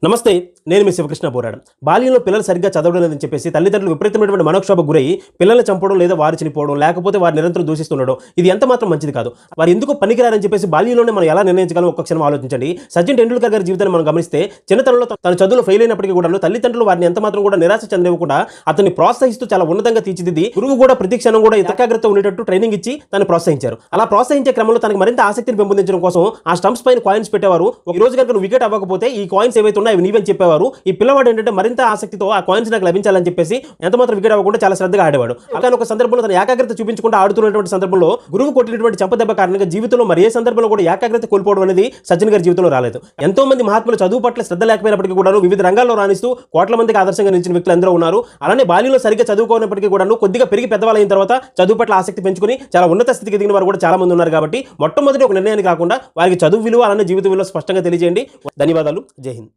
నమస్తే, నేను మీ శివకృష్ణ పోరాడు. బాల్యంలో పిల్లలు సరిగ్గా చదవడం లేదని చెప్పేసి తల్లిదండ్రులు విపరీతమైనటువంటి మనోక్షోభకు గురై పిల్లల్ని చంపడం లేదా వారు చనిపోవడం లేకపోతే వారు నిరంతరం దూషిస్తుండడం ఇది ఎంత మాత్రం మంచిది కాదు. వారు ఎందుకు పనికిరారని చెప్పేసి బాల్యంలోనే మనం ఎలా నిర్ణయించగలం ఒక్క క్షణం ఆలోచించండి. సచిన్ టెండూల్కర్ గారి జీవితాన్ని మనం గమనిస్తే చిన్నతనంలో తన చదువులో ఫెయిల్ అయినప్పటికీ కూడా తల్లిదండ్రులు వారిని ఎంత మాత్రం కూడా నిరాశ చెందనివ్వకుండా అతన్ని ప్రోత్సహిస్తూ చాలా ఉన్నతంగా తీర్చిదిద్ది గురువు కూడా ప్రతి క్షణం కూడా ఏకాగ్రత ఉండేటట్టు ట్రైనింగ్ ఇచ్చి తను ప్రోత్సహించారు. అలా ప్రోత్సహించే క్రమంలో తనకు మరింత ఆసక్తిని పెంపొందించడం కోసం ఆ స్టంప్స్ పైన కాయిన్స్ పెట్టేవారు. ఈ రోజు కనుక వికెట్ అవ్వకపోతే ఈ కాయిన్స్ ఏవైతే ఉన్నాయో అవి నీవని చెప్పేవారు. ఈ పిల్లవాడు ఏంటంటే మరింత ఆసక్తితో ఆ కాయిన్స్ నాకు లభించాలని చెప్పేసి ఎంత మాత్రం వికెట్ అవ్వకుండా చాలా శ్రద్ధగా ఆడేవాడు. అలా ఒక సందర్భంలో తన ఏకాగ్రత చూపించకుండా ఆడుతున్నటువంటి సందర్భంలో గురువు కొట్టినటువంటి చెంపదెబ్బ కారణంగా జీవితంలో మరి ఏ సందర్భంలో కూడా ఏకాగ్రత కోల్పోవడం అనేది సచిన్ గారి జీవితంలో రాలేదు. ఎంతో మంది మహాత్ములు చదువు పట్ల శ్రద్ధ లేకపోయినప్పటికీ కూడా వివిధ రంగాల్లో రాణిస్తూ కోట్ల మందికి ఆదర్శంగా నిలిచిన వ్యక్తులు అందరూ ఉన్నారు. అలానే బాల్యంలో సరిగ్గా చదువుకోనప్పటికీ కూడా కొద్దిగా పెరిగి పెద్దవాళ్ళు అయిన తర్వాత చదువు పట్ల ఆసక్తి పెంచుకుని చాలా ఉన్నత స్థితికి దిగిన వారు కూడా చాలా మంది ఉన్నారు. కాబట్టి మొట్టమొదటి ఒక నిర్ణయానికి కాకుండా వారికి చదువు విలువ అలానే జీవిత విలువ స్పష్టంగా తెలియజేయండి. ధన్యవాదాలు. జై హింద్.